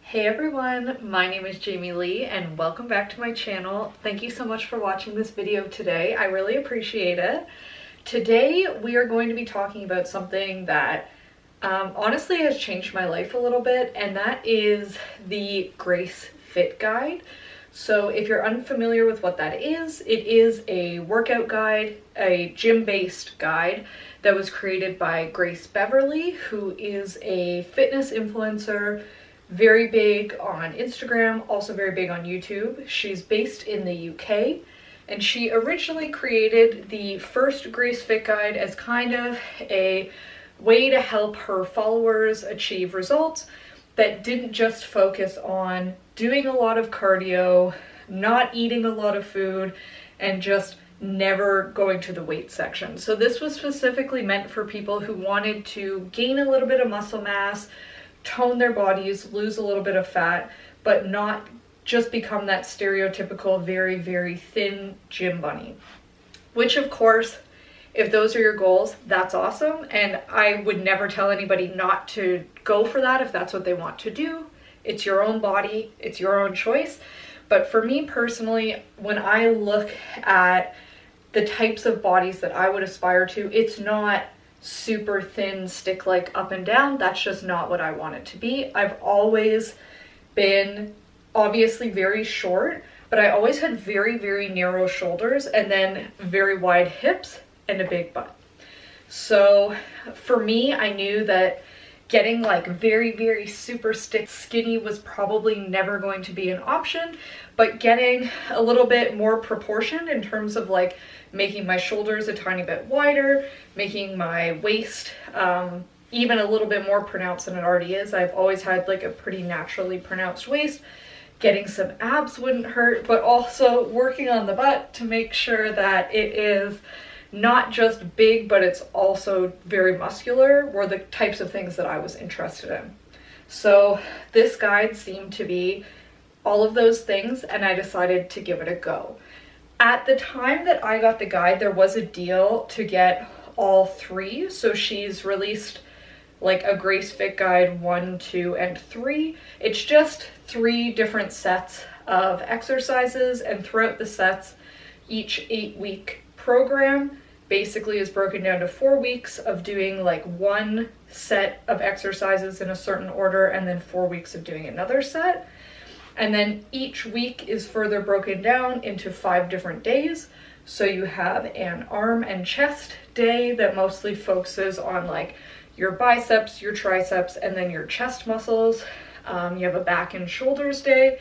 Hey everyone, my name is Jamie Lee and welcome back to my channel. Thank you so much for watching this video today. I really appreciate it. Today we are going to be talking about something that honestly has changed my life a little bit, and that is the Grace Fit Guide. So if you're unfamiliar with what that is, it is a workout guide, a gym-based guide that was created by Grace Beverly, who is a fitness influencer, very big on Instagram, also very big on YouTube. She's based in the UK, and she originally created the first Grace Fit Guide as kind of a way to help her followers achieve results that didn't just focus on doing a lot of cardio, not eating a lot of food, and just never going to the weight section. So this was specifically meant for people who wanted to gain a little bit of muscle mass, tone their bodies, lose a little bit of fat, but not just become that stereotypical very, very thin gym bunny. Which of course, if those are your goals, that's awesome. And I would never tell anybody not to go for that if that's what they want to do. It's your own body, it's your own choice. But for me personally, when I look at the types of bodies that I would aspire to, it's not super thin, stick like up and down. That's just not what I want it to be. I've always been obviously very short, but I always had very, very narrow shoulders and then very wide hips and a big butt. So for me, I knew that getting like very, very super stick skinny was probably never going to be an option, but getting a little bit more proportioned in terms of like making my shoulders a tiny bit wider, making my waist even a little bit more pronounced than it already is. I've always had like a pretty naturally pronounced waist. Getting some abs wouldn't hurt, but also working on the butt to make sure that it is not just big, but it's also very muscular, were the types of things that I was interested in. So this guide seemed to be all of those things, and I decided to give it a go. At the time that I got the guide, there was a deal to get all three. So she's released like a Grace Fit Guide 1, 2, and 3. It's just 3 different sets of exercises, and throughout the sets, each 8-week program basically is broken down to 4 weeks of doing like one set of exercises in a certain order, and then 4 weeks of doing another set. And then each week is further broken down into 5 different days. So you have an arm and chest day that mostly focuses on like your biceps, your triceps, and then your chest muscles. You have a back and shoulders day,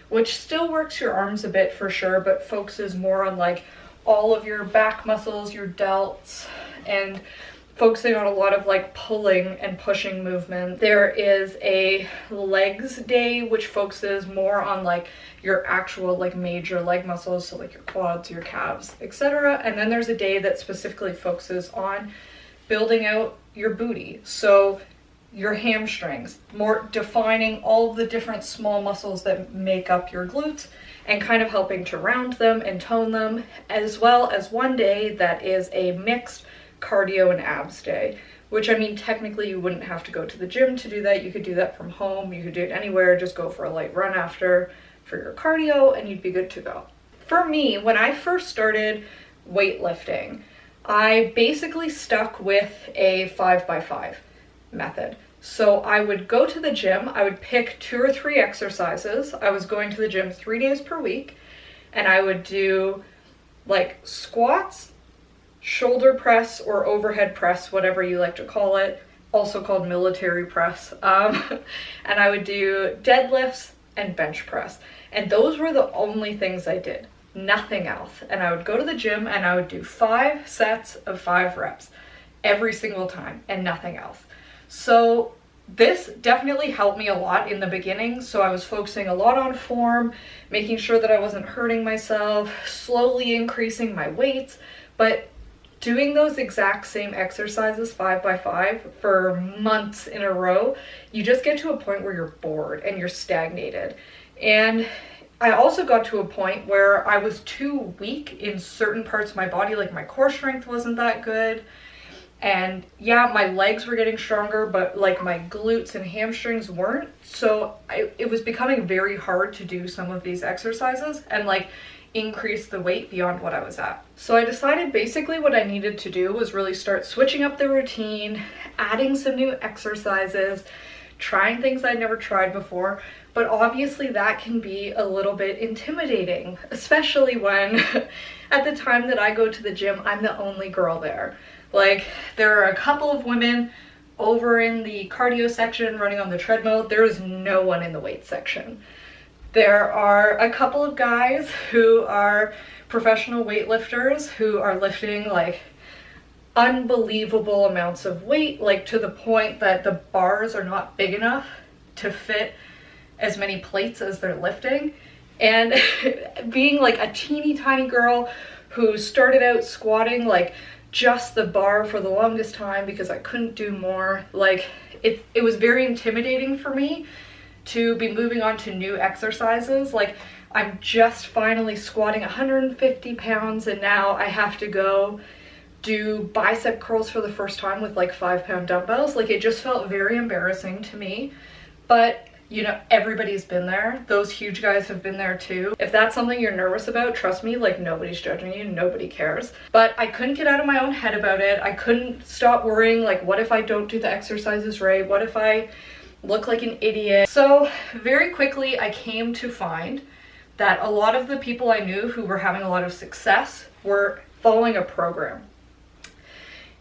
which still works your arms a bit for sure, but focuses more on like all of your back muscles, your delts, and focusing on a lot of like pulling and pushing movement. There is a legs day, which focuses more on like your actual like major leg muscles, so like your quads, your calves, etc. And then there's a day that specifically focuses on building out your booty, so your hamstrings, more defining all of the different small muscles that make up your glutes and kind of helping to round them and tone them, as well as one day that is a mixed cardio and abs day, which I mean technically you wouldn't have to go to the gym to do that. You could do that from home, you could do it anywhere, just go for a light run after for your cardio and you'd be good to go. For me, when I first started weightlifting, I basically stuck with a 5x5 method. So I would go to the gym, I would pick 2 or 3 exercises. I was going to the gym 3 days per week, and I would do like squats, shoulder press or overhead press, whatever you like to call it, also called military press. And I would do deadlifts and bench press. And those were the only things I did, nothing else. And I would go to the gym and I would do 5 sets of 5 reps every single time and nothing else. So this definitely helped me a lot in the beginning. So I was focusing a lot on form, making sure that I wasn't hurting myself, slowly increasing my weights, but doing those exact same exercises 5x5 for months in a row, you just get to a point where you're bored and you're stagnated. And I also got to a point where I was too weak in certain parts of my body, like my core strength wasn't that good. And yeah, my legs were getting stronger, but like my glutes and hamstrings weren't. So it was becoming very hard to do some of these exercises and like increase the weight beyond what I was at. So I decided basically what I needed to do was really start switching up the routine, adding some new exercises, trying things I'd never tried before. But obviously that can be a little bit intimidating, especially when at the time that I go to the gym, I'm the only girl there. Like, there are a couple of women over in the cardio section running on the treadmill. There is no one in the weight section. There are a couple of guys who are professional weightlifters who are lifting like unbelievable amounts of weight, like to the point that the bars are not big enough to fit as many plates as they're lifting. And being like a teeny tiny girl who started out squatting like just the bar for the longest time because I couldn't do more, like it was very intimidating for me to be moving on to new exercises. Like, I'm just finally squatting 150 pounds and now I have to go do bicep curls for the first time with like 5-pound dumbbells. Like, it just felt very embarrassing to me. But you know, everybody's been there. Those huge guys have been there too. If that's something you're nervous about, trust me, like, nobody's judging you, nobody cares. But I couldn't get out of my own head about it. I couldn't stop worrying, like, what if I don't do the exercises right? What if I look like an idiot? So very quickly I came to find that a lot of the people I knew who were having a lot of success were following a program.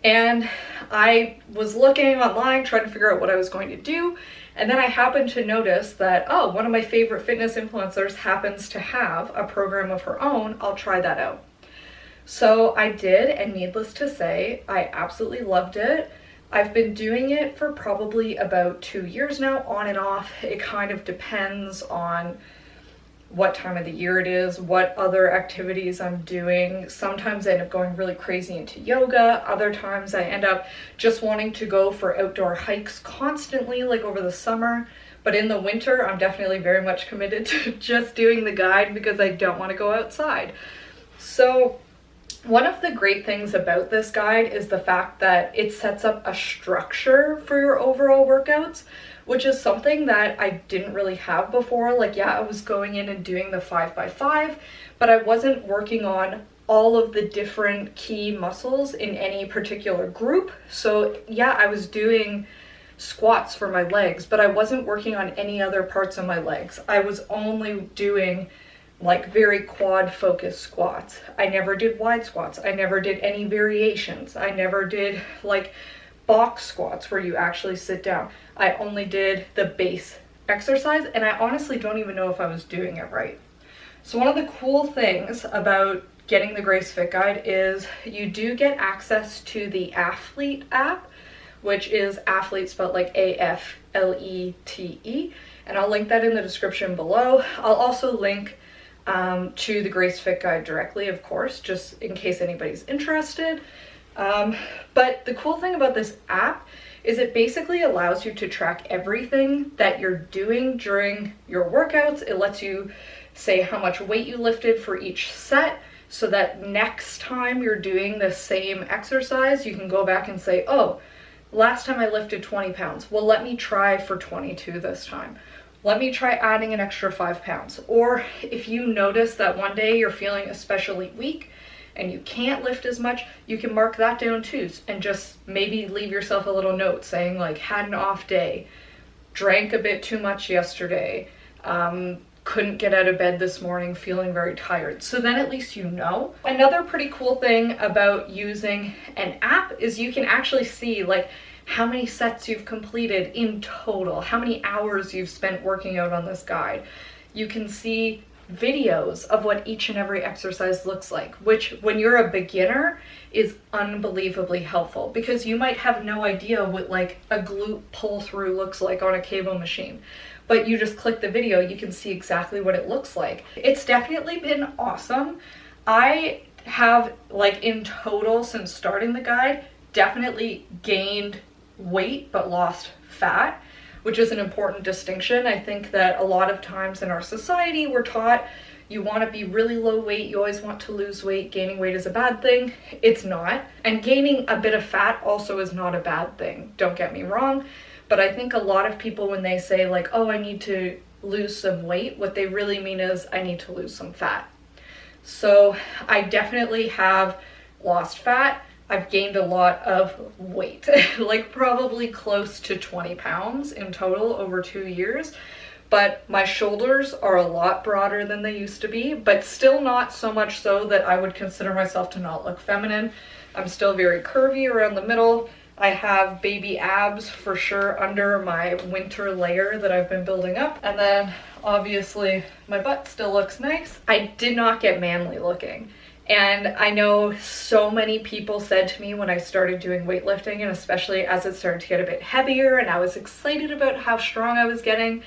And I was looking online trying to figure out what I was going to do. And then I happened to notice that, oh, one of my favorite fitness influencers happens to have a program of her own. I'll try that out. So I did, and needless to say, I absolutely loved it. I've been doing it for probably about 2 years now, on and off. It kind of depends on what time of the year it is, what other activities I'm doing. Sometimes I end up going really crazy into yoga. Other times I end up just wanting to go for outdoor hikes constantly, like over the summer. But in the winter, I'm definitely very much committed to just doing the guide because I don't want to go outside. So one of the great things about this guide is the fact that it sets up a structure for your overall workouts, which is something that I didn't really have before. Like, yeah, I was going in and doing the 5x5, but I wasn't working on all of the different key muscles in any particular group. So yeah, I was doing squats for my legs, but I wasn't working on any other parts of my legs. I was only doing like very quad focused squats. I never did wide squats. I never did any variations. I never did like box squats where you actually sit down. I only did the base exercise, and I honestly don't even know if I was doing it right. So one of the cool things about getting the Grace Fit Guide is you do get access to the Athlete app, which is athlete spelled like AFLETE, and I'll link that in the description below. I'll also link to the Grace Fit Guide directly, of course, just in case anybody's interested. But the cool thing about this app is it basically allows you to track everything that you're doing during your workouts. It lets you say how much weight you lifted for each set, so that next time you're doing the same exercise, you can go back and say, oh, last time I lifted 20 pounds. Well, let me try for 22 this time. Let me try adding an extra 5 pounds. Or if you notice that one day you're feeling especially weak and you can't lift as much, you can mark that down too, and just maybe leave yourself a little note saying like, had an off day, drank a bit too much yesterday, couldn't get out of bed this morning, feeling very tired. So then at least you know. Another pretty cool thing about using an app is you can actually see like how many sets you've completed in total, how many hours you've spent working out on this guide. You can see videos of what each and every exercise looks like, which when you're a beginner is unbelievably helpful, because you might have no idea what like a glute pull through looks like on a cable machine, but you just click the video, you can see exactly what it looks like. It's definitely been awesome. I have like in total since starting the guide definitely gained weight but lost fat. which is an important distinction. I think that a lot of times in our society, we're taught you want to be really low weight, you always want to lose weight, gaining weight is a bad thing. It's not. And gaining a bit of fat also is not a bad thing, don't get me wrong. But I think a lot of people, when they say like, oh, I need to lose some weight, what they really mean is I need to lose some fat. So I definitely have lost fat. I've gained a lot of weight, like probably close to 20 pounds in total over 2 years. But my shoulders are a lot broader than they used to be, but still not so much so that I would consider myself to not look feminine. I'm still very curvy around the middle. I have baby abs for sure under my winter layer that I've been building up. And then obviously my butt still looks nice. I did not get manly looking. And I know so many people said to me when I started doing weightlifting, and especially as it started to get a bit heavier and I was excited about how strong I was getting,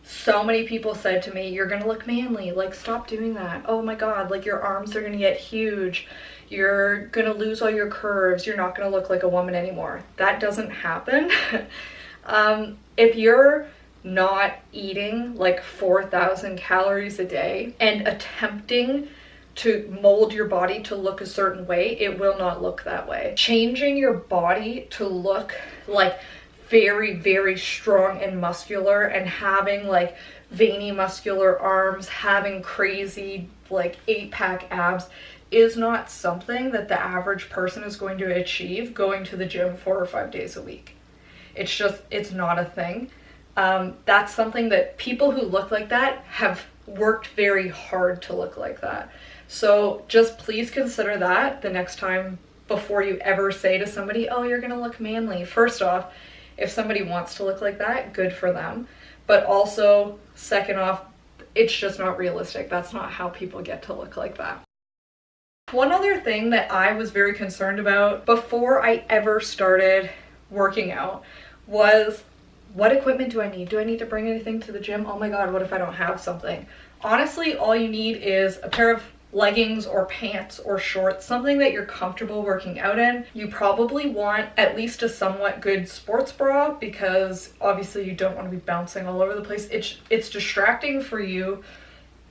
so many people said to me, you're gonna look manly, like stop doing that. Oh my God, like your arms are gonna get huge. You're gonna lose all your curves. You're not gonna look like a woman anymore. That doesn't happen. If you're not eating like 4,000 calories a day and attempting to mold your body to look a certain way, it will not look that way. Changing your body to look like very, very strong and muscular and having like veiny muscular arms, having crazy like 8-pack abs is not something that the average person is going to achieve going to the gym 4 or 5 days a week. It's not a thing. That's something that people who look like that have worked very hard to look like that. So just please consider that the next time before you ever say to somebody, oh, you're gonna look manly. First off, if somebody wants to look like that, good for them. But also, second off, it's just not realistic. That's not how people get to look like that. One other thing that I was very concerned about before I ever started working out was, what equipment do I need? Do I need to bring anything to the gym? Oh my God, what if I don't have something? Honestly, all you need is a pair of leggings or pants or shorts, something that you're comfortable working out in. You probably want at least a somewhat good sports bra because obviously you don't want to be bouncing all over the place. It's distracting for you.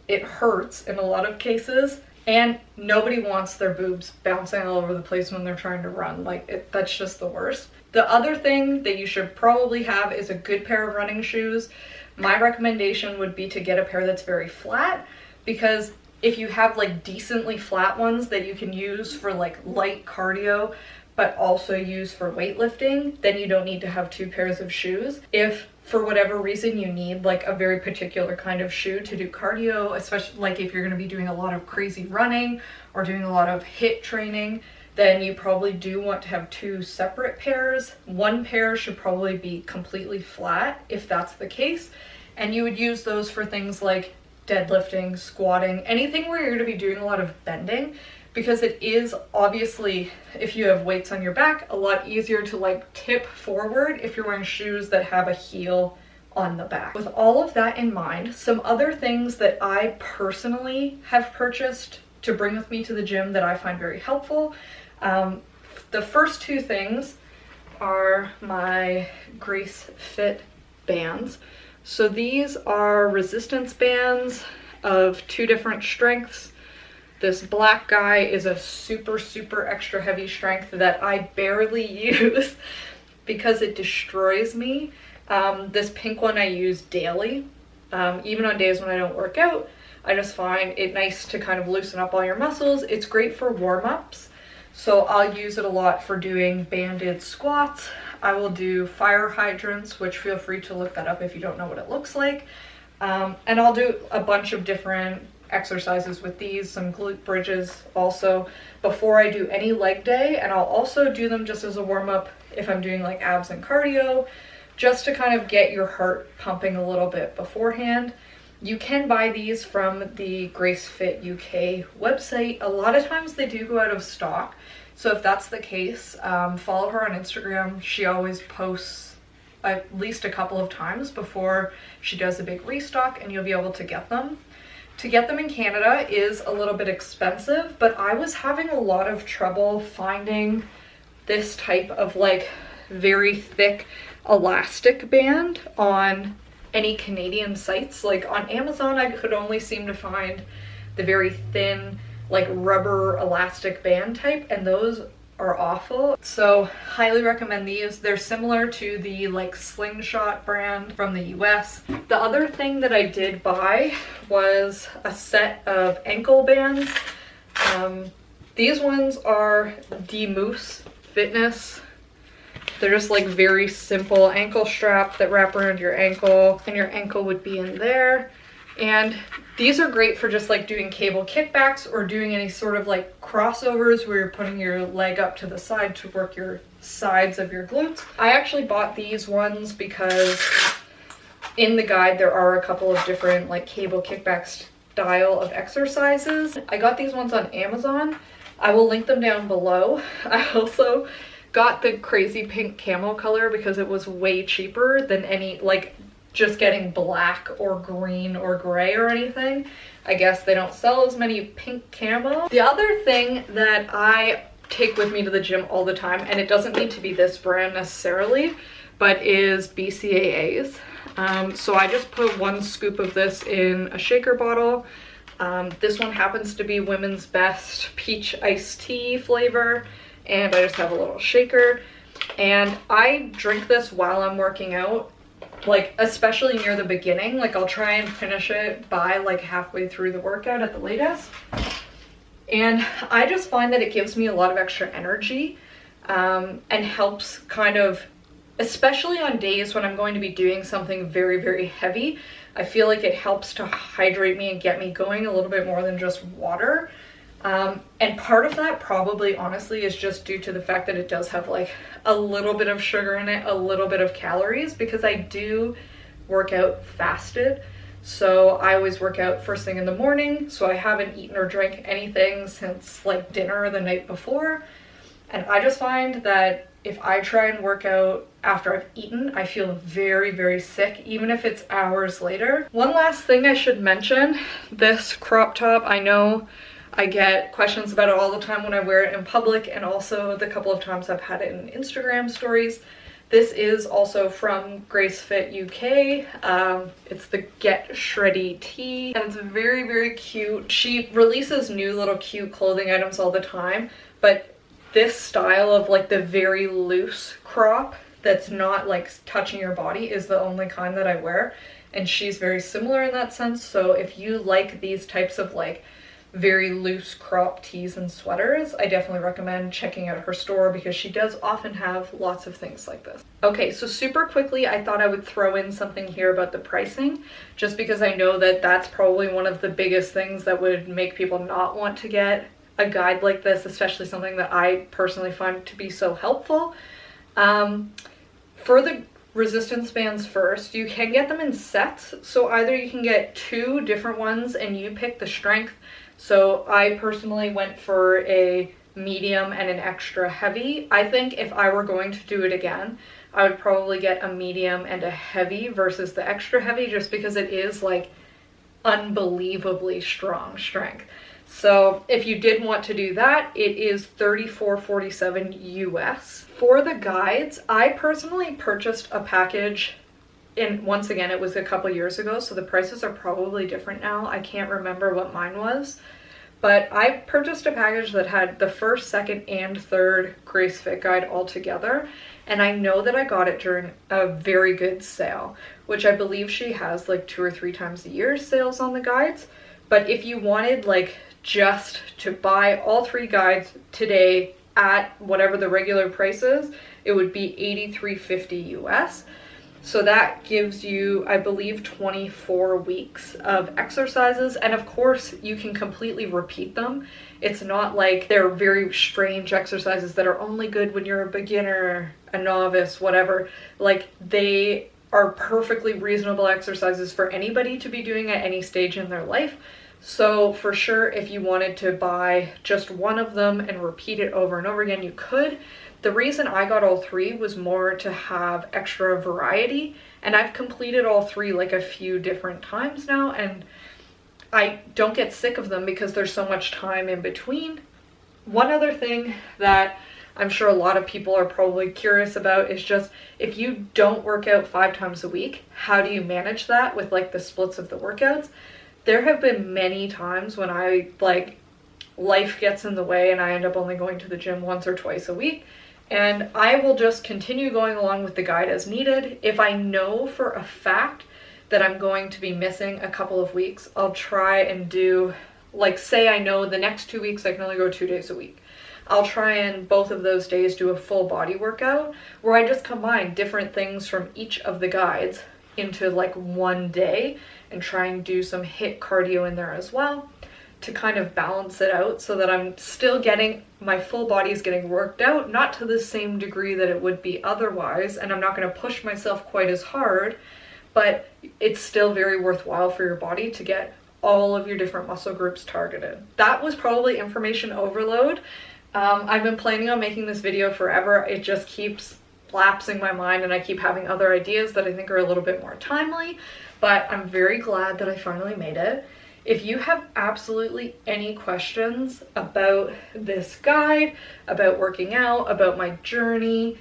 It hurts in a lot of cases, and nobody wants their boobs bouncing all over the place when they're trying to run. That's just the worst. The other thing that you should probably have is a good pair of running shoes. My recommendation would be to get a pair that's very flat, because if you have like decently flat ones that you can use for like light cardio but also use for weightlifting, then you don't need to have 2 pairs of shoes. If for whatever reason you need like a very particular kind of shoe to do cardio, especially like if you're going to be doing a lot of crazy running or doing a lot of HIIT training, then you probably do want to have 2 separate pairs. 1 pair should probably be completely flat if that's the case, and you would use those for things like deadlifting, squatting, anything where you're going to be doing a lot of bending, because it is obviously, if you have weights on your back, a lot easier to like tip forward if you're wearing shoes that have a heel on the back. With all of that in mind, some other things that I personally have purchased to bring with me to the gym that I find very helpful. The first 2 things are my Grace Fit bands. So these are resistance bands of 2 different strengths. This black guy is a super, super extra heavy strength that I barely use because it destroys me. This pink one I use daily, even on days when I don't work out. I just find it nice to kind of loosen up all your muscles. It's great for warm-ups. So I'll use it a lot for doing banded squats. I will do fire hydrants, which feel free to look that up if you don't know what it looks like. And I'll do a bunch of different exercises with these, some glute bridges also before I do any leg day. And I'll also do them just as a warm-up if I'm doing like abs and cardio, just to kind of get your heart pumping a little bit beforehand. You can buy these from the Grace Fit UK website. A lot of times they do go out of stock. So if that's the case, follow her on Instagram. She always posts at least a couple of times before she does a big restock, and you'll be able to get them. To get them in Canada is a little bit expensive, but I was having a lot of trouble finding this type of like very thick elastic band on any Canadian sites. Like on Amazon, I could only seem to find the very thin, like rubber elastic band type, and those are awful. So highly recommend these. They're similar to the like Slingshot brand from the US. The other thing that I did buy was a set of ankle bands. These ones are the Moose Fitness. They're just like very simple ankle strap that wrap around your ankle, and your ankle would be in there. And these are great for just like doing cable kickbacks or doing any sort of like crossovers where you're putting your leg up to the side to work your sides of your glutes. I actually bought these ones because in the guide there are a couple of different like cable kickback style of exercises. I got these ones on Amazon. I will link them down below. I also got the crazy pink camel color because it was way cheaper than any, like just getting black or green or gray or anything. I guess they don't sell as many pink camo. The other thing that I take with me to the gym all the time, and it doesn't need to be this brand necessarily, but is BCAAs. So I just put 1 scoop of this in a shaker bottle. This one happens to be Women's Best peach iced tea flavor, and I just have a little shaker, and I drink this while I'm working out, like especially near the beginning. Like I'll try and finish it by like halfway through the workout at the latest, and I just find that it gives me a lot of extra energy, and helps kind of, especially on days when I'm going to be doing something very, very heavy, I feel like it helps to hydrate me and get me going a little bit more than just water. And part of that probably honestly is just due to the fact that it does have like a little bit of sugar in it, a little bit of calories, because I do work out fasted. So I always work out first thing in the morning, so I haven't eaten or drank anything since like dinner the night before. And I just find that if I try and work out after I've eaten, I feel very, very sick, even if it's hours later. One last thing I should mention, this crop top, I know I get questions about it all the time when I wear it in public, and also the couple of times I've had it in Instagram stories. This is also from Grace Fit UK. It's the Get Shreddy tee, and it's very, very cute. She releases new little cute clothing items all the time, but this style of like the very loose crop that's not like touching your body is the only kind that I wear, and she's very similar in that sense. So if you like these types of like very loose crop tees and sweaters, I definitely recommend checking out her store because she does often have lots of things like this. Okay, so super quickly, I thought I would throw in something here about the pricing, just because I know that that's probably one of the biggest things that would make people not want to get a guide like this, especially something that I personally find to be so helpful. For the resistance bands first, you can get them in sets, so either you can get 2 different ones and you pick the strength. So I personally went for a medium and an extra heavy. I think if I were going to do it again, I would probably get a medium and a heavy versus the extra heavy, just because it is like unbelievably strong strength. So if you did want to do that, it is $34.47 US. For the guides, I personally purchased a package, and once again, it was a couple years ago, so the prices are probably different now. I can't remember what mine was, but I purchased a package that had the first, second, and third Grace Fit guide all together, and I know that I got it during a very good sale, which I believe she has like 2 or 3 times a year sales on the guides. But if you wanted like just to buy all 3 guides today at whatever the regular price is, it would be $83.50 US. So that gives you, I believe, 24 weeks of exercises. And of course, you can completely repeat them. It's not like they're very strange exercises that are only good when you're a beginner, a novice, whatever. Like, they are perfectly reasonable exercises for anybody to be doing at any stage in their life. So for sure, if you wanted to buy just one of them and repeat it over and over again, you could. The reason I got all 3 was more to have extra variety, and I've completed all 3 like a few different times now, and I don't get sick of them because there's so much time in between. One other thing that I'm sure a lot of people are probably curious about is just, if you don't work out 5 times a week, how do you manage that with like the splits of the workouts? There have been many times when I like life gets in the way and I end up only going to the gym once or twice a week, and I will just continue going along with the guide as needed. If I know for a fact that I'm going to be missing a couple of weeks, I'll try and do, like, say I know the next 2 weeks I can only go 2 days a week. I'll try and both of those days do a full body workout where I just combine different things from each of the guides into like one day and try and do some HIIT cardio in there as well to kind of balance it out so that I'm still getting, my full body is getting worked out, not to the same degree that it would be otherwise, and I'm not going to push myself quite as hard, but it's still very worthwhile for your body to get all of your different muscle groups targeted. That was probably information overload. I've been planning on making this video forever. It just keeps lapsing my mind and I keep having other ideas that I think are a little bit more timely, but I'm very glad that I finally made it. If you have absolutely any questions about this guide, about working out, about my journey,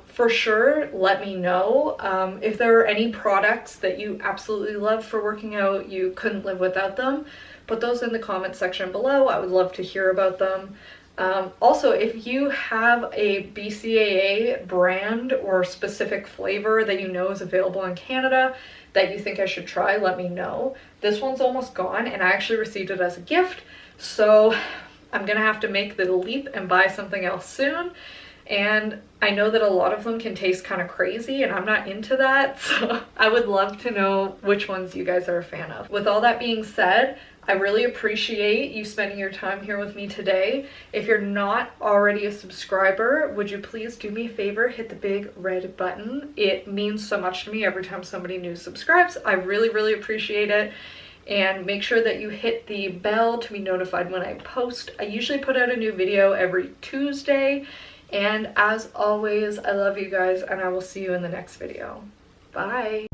for sure, let me know. If there are any products that you absolutely love for working out, you couldn't live without them, put those in the comment section below. I would love to hear about them. Also, if you have a BCAA brand or specific flavor that you know is available in Canada that you think I should try, let me know. This one's almost gone and I actually received it as a gift, so I'm gonna have to make the leap and buy something else soon. And I know that a lot of them can taste kind of crazy and I'm not into that, so I would love to know which ones you guys are a fan of. With all that being said, I really appreciate you spending your time here with me today. If you're not already a subscriber, would you please do me a favor, hit the big red button. It means so much to me every time somebody new subscribes. I really, really appreciate it. And make sure that you hit the bell to be notified when I post. I usually put out a new video every Tuesday. And as always, I love you guys and I will see you in the next video. Bye.